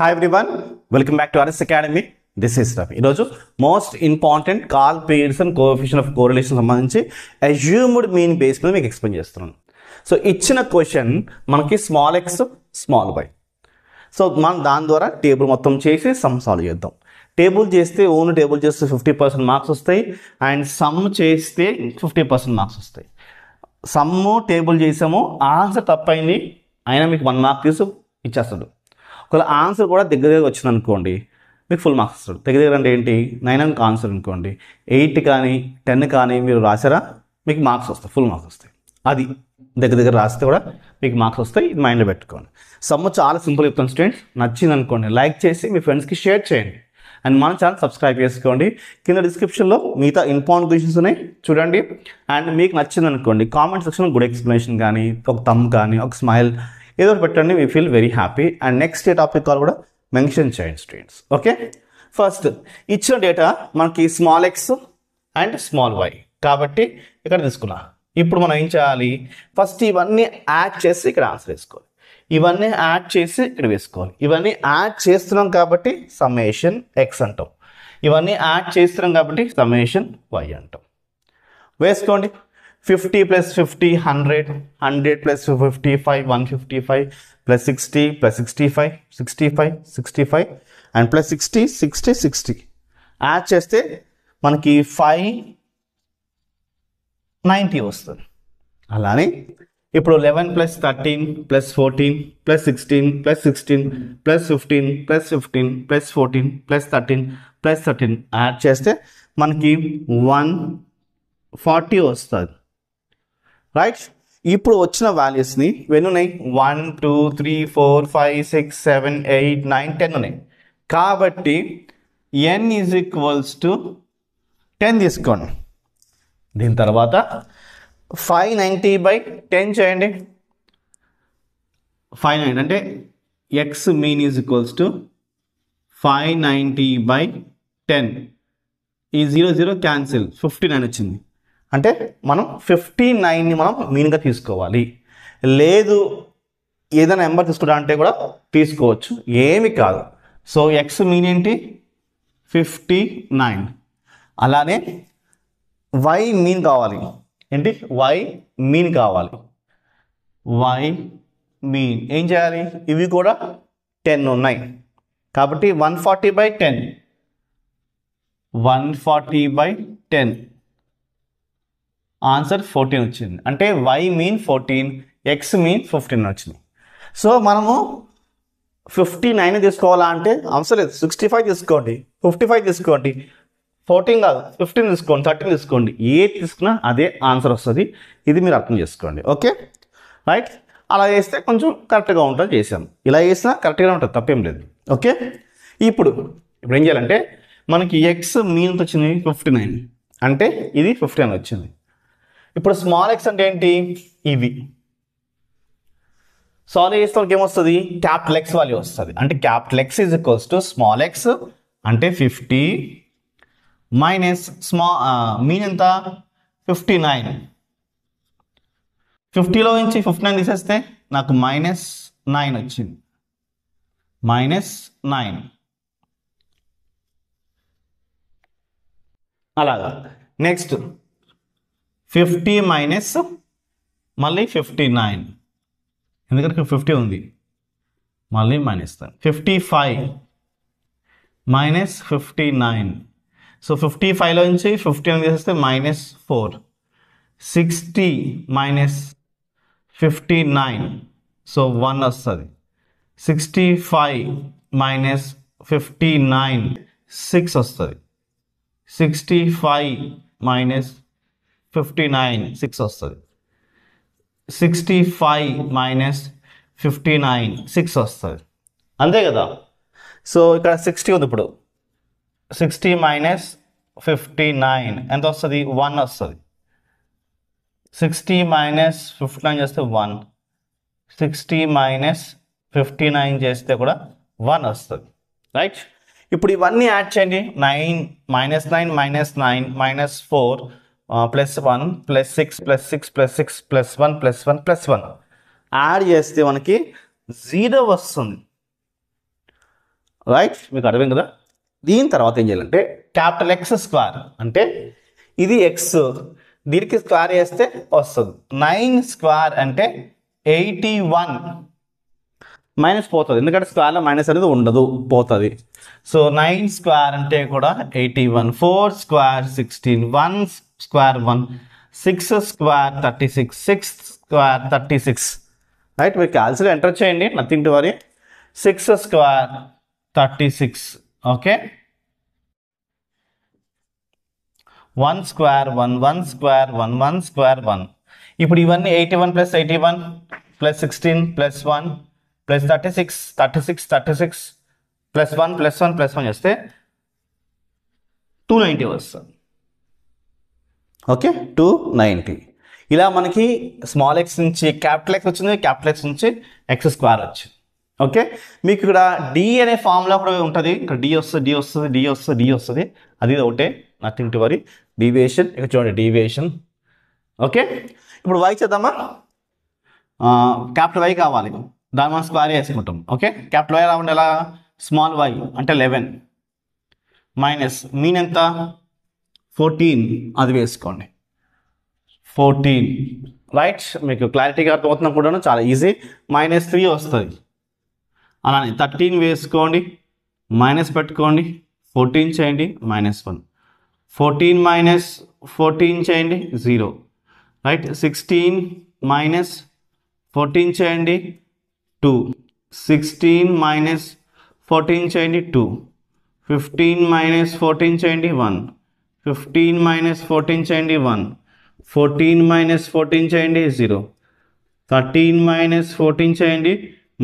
Hi everyone, welcome back to RS Academy. This is Ravi. ఈరోజు most important Karl Pearson coefficient of correlation సంబంధించి assumed mean base మీద మీకు explain చేస్తున్నాను. So ఇచ్చిన question మనకి small X small Y. So మనం దాని ద్వారా టేబుల్ మొత్తం చేసి సమ్ సాల్వ్ చేద్దాం. టేబుల్ చేస్తే ఓన్ టేబుల్ చేస్తే 50% మార్క్స్ వస్తాయి అండ్ సమ్ చేస్తే 50% మార్క్స్ వస్తాయి. సమ్ము టేబుల్ చేసాము, ఆన్సర్ తప్పైంది అయినా మీకు 1 మార్క్ తీసి ఇచ్చేస్తాడు. ఒకవేళ ఆన్సర్ కూడా దగ్గర వచ్చింది అనుకోండి మీకు ఫుల్ మార్క్స్ ఇస్తాడు. దగ్గర అంటే ఏంటి 9 అంక ఆన్సర్ అనుకోండి, 8 కానీ 10 కానీ మీరు రాసారా మీకు మార్క్స్ వస్తాయి, ఫుల్ మార్క్స్ వస్తాయి. అది దగ్గర రాస్తే కూడా మీకు మార్క్స్ వస్తాయి. ఇది మైండ్లో పెట్టుకోండి. సమ్ చాలా సింపుల్ చెప్తాను స్టూడెంట్స్. నచ్చింది అనుకోండి లైక్ చేసి మీ ఫ్రెండ్స్కి షేర్ చేయండి అండ్ మన ఛానల్ సబ్స్క్రైబ్ చేసుకోండి. కింద డిస్క్రిప్షన్లో మిగతా ఇంపార్టెంట్ క్వశ్చన్స్ ఉన్నాయి చూడండి. అండ్ మీకు నచ్చింది అనుకోండి కామెంట్ సెక్షన్లో గుడ్ ఎక్స్ప్లెనేషన్ కానీ ఒక థంబ్ కానీ ఒక స్మైల్ ఏదో పెట్టండి. We feel very happy. And next topic కూడా మెన్షన్ చేయండి స్టూడెంట్స్. ఓకే, ఫస్ట్ ఇచ్చిన డేటా మనకి small x and small y కాబట్టి ఇక్కడ తీసుకున్నా. ఇప్పుడు మనం ఏం చేయాలి, ఫస్ట్ ఇవన్నీ యాడ్ చేసి ఇక్కడ ఆన్సర్ వేసుకోవాలి, ఇవన్నీ యాడ్ చేసి ఇక్కడ వేసుకోవాలి. ఇవన్నీ యాడ్ చేస్తున్నాం కాబట్టి సమ్మేషన్ ఎక్స్ అంటాం, ఇవన్నీ యాడ్ చేస్తున్నాం కాబట్టి సమ్మేషన్ వై అంటాం. వేసుకోండి. 50 + 50 100, 100 + 55 155 + 60 + 65 65 65 అండ్ + 60 60 60 యాడ్ చేస్తే మనకి 590 వస్తుంది. అలానే ఇప్పుడు 11 + 13 + 14 + 16 + 16 + 15 + 15 + 14 + 13 + 13 యాడ్ చేస్తే మనకి 140 వస్తుంది. రైట్, ఇప్పుడు వచ్చిన వాల్యూస్ని ఎన్ని ఉన్నాయి, 1 2 3 4 5 6 7 8 9 10 ఉన్నాయి. కాబట్టి n = 10 తీసుకోండి. దీని తర్వాత 590/10 చేయండి. 590 అంటే ఎక్స్ మీన్ = 590/10. ఈ 0 0 క్యాన్సిల్, 59 వచ్చింది. అంటే మనం 59ని మనం మీన్గా తీసుకోవాలి. లేదు ఏదైనా నెంబర్ తీసుకుంటా అంటే కూడా తీసుకోవచ్చు, ఏమి కాదు. సో ఎక్స్ మీన్ ఏంటి 59. అలానే వై మీన్ కావాలి ఏంటి, వై మీన్ కావాలి. వై మీన్ ఏం చేయాలి, ఇవి కూడా 10 ఉన్నాయి కాబట్టి 140/10 140/10 ఆన్సర్ 14 వచ్చింది. అంటే వై మీన్ 14, ఎక్స్ మీన్ 15 వచ్చింది. సో మనము 59 తీసుకోవాలా అంటే అవసరం లేదు, 65 తీసుకోండి, 55 తీసుకోండి, 14 కాదు 15 తీసుకోండి, 13 తీసుకోండి, ఏది తీసుకున్నా అదే ఆన్సర్ వస్తుంది. ఇది మీరు అర్థం చేసుకోండి. ఓకే రైట్, అలా చేస్తే కొంచెం కరెక్ట్గా ఉంటుంది. చేసాము, ఇలా చేసినా కరెక్ట్గా ఉంటుంది, తప్పేం లేదు. ఓకే, ఇప్పుడు ఏం చేయాలంటే మనకి ఎక్స్ మీన్ వచ్చింది 59 అంటే ఇది 59 వచ్చింది. ఇప్పుడు స్మాల్ ఎక్స్ అంటే ఏంటి, ఇవి సాల్వ్ చేస్తే ఏమొస్తుంది, క్యాపిటల్ ఎక్స్ వాల్యూ వస్తుంది. అంటే క్యాపిటల్ ఎక్స్ = స్మాల్ ఎక్స్ అంటే 50 మైనస్ మీన్ ఎంత 59. 50లో నుంచి 59 తీసేస్తే నాకు -9 వచ్చింది, -9. అలాగా నెక్స్ట్ 50 మైనస్ మళ్ళీ 59, ఎందుకంటే 50 ఉంది మళ్ళీ -9. 55 - 59. సో 55లో నుంచి 59 తీసేస్తే -4. 60 - 59 సో 1 వస్తుంది. 65 - 59 6 వస్తుంది. 65 - 59 6 వస్తుంది. 65 - 59 6 వస్తుంది, అంతే కదా. సో ఇక్కడ 60 ఉంది. ఇప్పుడు 60 - 59 ఎంత వస్తుంది, 1 వస్తుంది. 60 - 59 చేస్తే 1, 60 - 59 చేస్తే కూడా 1 వస్తుంది. రైట్, ఇప్పుడు ఇవన్నీ యాడ్ చేయండి. 9 -9 -9 -4 +1 +6 +6 +6 +1 +1 +1 యాడ్ చేస్తే మనకి 0 వస్తుంది. రైట్, మీకు అర్థం కదా. దీని తర్వాత ఏం చేయాలంటే క్యాపిటల్ ఎక్స్ స్క్వేర్ అంటే ఇది ఎక్స్, దీనికి స్క్వేర్ చేస్తే వస్తుంది 9 స్క్వేర్ అంటే 81 మైనస్ పోతుంది, ఎందుకంటే స్క్వేర్లో మైనస్ అనేది ఉండదు, పోతుంది. సో 9 స్క్వేర్ అంటే కూడా 81, 4 square 16, 1 square 1, 6 square 36, 6 square 36. Right, మీరు క్యాల్సిలో ఎంటర్ చేయండి, nothing to worry. 6 square 36. Okay, 1 square 1, 1 square 1, 1 square 1. ఇప్పుడు ఇవన్నీ 81 plus 81 plus 16 plus 1 plus 36, 36, 36 plus 1 plus 1 plus 1 చేస్తే 290 వస్తుంది. ఓకే, 290. ఇలా మనకి స్మాల్ ఎక్స్ నుంచి క్యాపిటల్ ఎక్స్ వచ్చింది, క్యాపిటల్ ఎక్స్ నుంచి ఎక్స్ స్క్వేర్ వచ్చింది. ఓకే, మీకు ఇక్కడ డి అనే ఫార్ములా కూడా ఉంటుంది, ఇక్కడ డి వస్తుంది, డి వస్తుంది, డి వస్తుంది, డి వస్తుంది, అది ఒకటే, నథింగ్ టు వరీ. డీవియేషన్ ఇక్కడ చూడండి, డీవియేషన్. ఓకే, ఇప్పుడు వై చేద్దామా. క్యాపిటల్ వై కావాలి, దాని మనం స్క్వేర్ చేసుకుంటాం. ఓకే, క్యాపిటల్ వై రావండి ఎలా, స్మాల్ వై అంటే 11 మైనస్ మీన్ ఎంత 14, అది వేసుకోండి 14. రైట్, మీకు క్లారిటీగా అర్థమవుతున్నా కూడా చాలా ఈజీ. -3 వస్తుంది, అలానే 13 వేసుకోండి, మైనస్ పెట్టుకోండి, 14 చేయండి, -1, 14 మైనస్ 14 చేయండి 0. రైట్, 16 మైనస్ 14 చేయండి 2, 16 మైనస్ 14 చేయండి 2, 15 మైనస్ 14 చేయండి 1, 15 మైనస్ 14 చేయండి 1, 14 మైనస్ 14 చేయండి 0, 13 మైనస్ 14 చేయండి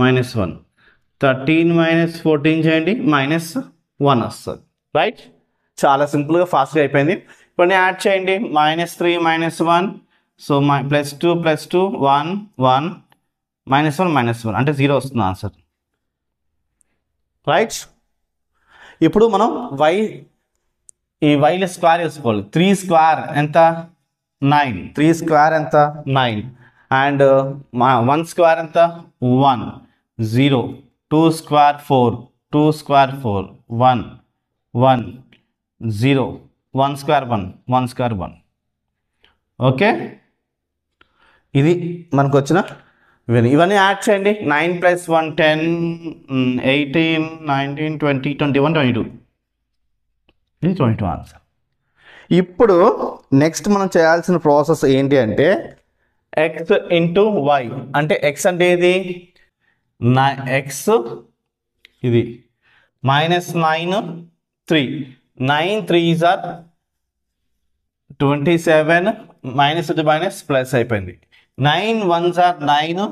-1, 13 మైనస్ 14 చేయండి -1 వస్తుంది. రైట్, చాలా సింపుల్గా ఫాస్ట్గా అయిపోయింది. ఇప్పుడు యాడ్ చేయండి, -3 -1, సో +2 +2 1 1 -1 -1 అంటే 0 వస్తుంది ఆన్సర్. రైట్, ఇప్పుడు మనం ఈ వైలో స్క్వేర్ వేసుకోవాలి. 3 స్క్వేర్ ఎంత 9, 3 స్క్వేర్ ఎంత 9, అండ్ 1 స్క్వేర్ ఎంత 1, 0, 2 square 4, 2 square 4, 1 1 0, 1 square 1, 1 square 1. Okay, ఇది మనకు వచ్చిన ఇవన్నీ యాడ్ చేయండి. 9 + 1 10, 18, 19, 20, 21, 22. ఇది 22 ఆన్సర్. ఇప్పుడు నెక్స్ట్ మనం చేయాల్సిన ప్రాసెస్ ఏంటి అంటే ఎక్స్ ఇంటూ వై, అంటే ఎక్స్ అంటే ఇది ఎక్స్, ఇది -9 3, 9 3s are 27, minus into minus plus అయిపోయింది. 9 1s are 9,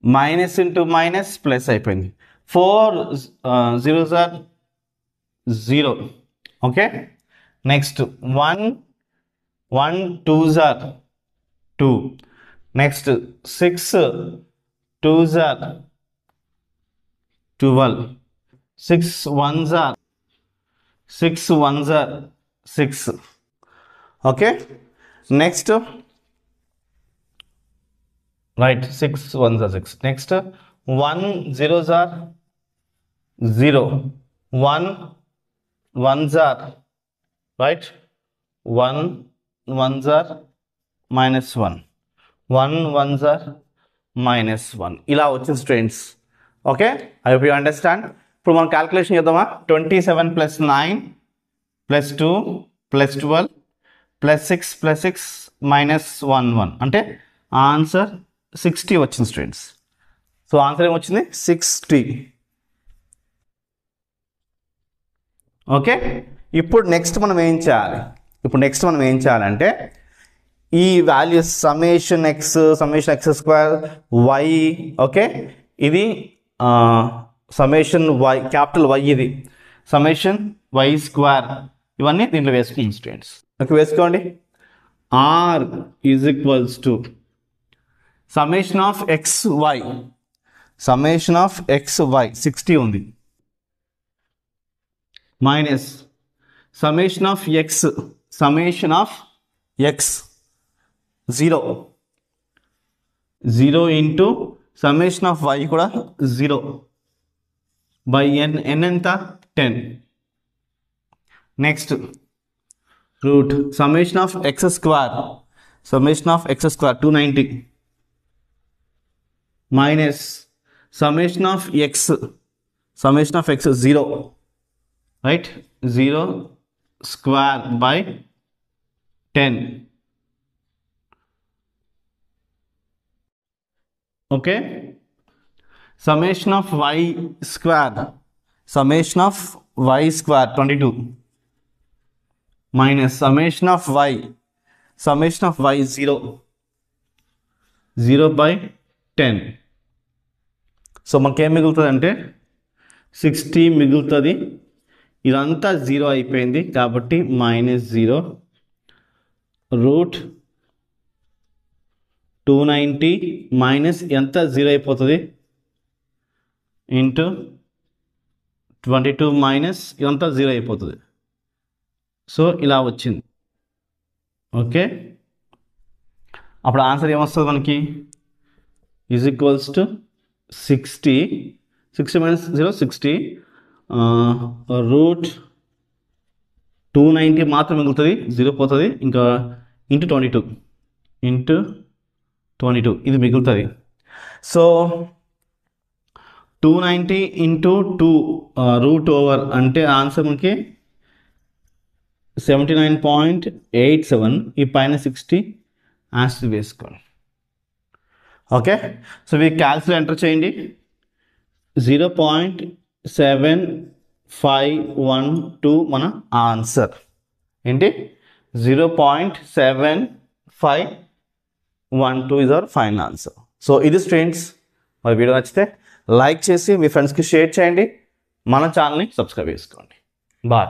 minus into minus plus అయిపోయింది. 4 0s are 0. Okay, next 1 2s are 2, next 6 2s are 12, 6 1s are 6. Okay, next right, 6 1s are 6. Next 1 0s are 0, 1 1s are right, 1 1s are -1, 1 1s are -1. ఇలా వచ్చింది students. Okay, I hope you understand. ఇప్పుడు మనం calculation చేద్దామా. 27 + 9 + 2 + 12 + 6 + 6 -1 1 అంటే answer 60 వచ్చింది students. So answer ఏమొచ్చింది 60. Okay, ఇప్పుడు next మనం ఏం చేయాలంటే ఈ values summation x square y, okay, ఇది సమ్మేషన్ వై క్యాపిటల్ వై, ఇది సమ్మేషన్ వై స్క్వేర్, ఇవన్నీ దీంట్లో వేసుకుంటాం స్టూడెంట్స్. ఓకే, వేసుకోండి. R is equals to summation of x y 60 ఉంది, minus summation of x 0 into summation of y కూడా 0, by n, n ఎంత 10. Next root summation of x square 290 minus summation of x 0, right, 0 square by 10. Okay, summation of y square 22 minus summation of y 0 by 10. So మనకేం మిగులుతుంది అంటే 60 మిగులుతుంది. ఇదంతా 0 అయిపోయింది కాబట్టి -0 route 290 minus ఎంత 0 అయిపోతుంది ఇంటూ 22 మైనస్ ఇదంతా 0 అయిపోతుంది. సో ఇలా వచ్చింది. ఓకే, అప్పుడు ఆన్సర్ ఏమొస్తుంది మనకి is equals to 60 minus 0 60 root 290 మాత్రం మిగులుతుంది, 0 పోతుంది, ఇంకా ఇంటూ 22 ఇది మిగులుతుంది. సో 290 ఇంటూ 2 రూట్ ఓవర్ అంటే ఆన్సర్ మనకి 79.87. ఈ పైన 60 ఆన్సర్ వేసుకోండి. ఓకే, సో మీరు క్యాల్కులేటర్ ఎంటర్ చేయండి. 0.7512 మన ఆన్సర్ ఏంటి, 0.7512 is our final answer. So ఇది స్టూడెంట్స్, మరి వీడియో నచ్చితే లైక్ చేసి మీ ఫ్రెండ్స్కి షేర్ చేయండి, మన ఛానల్ని సబ్స్క్రైబ్ చేసుకోండి. బాయ్.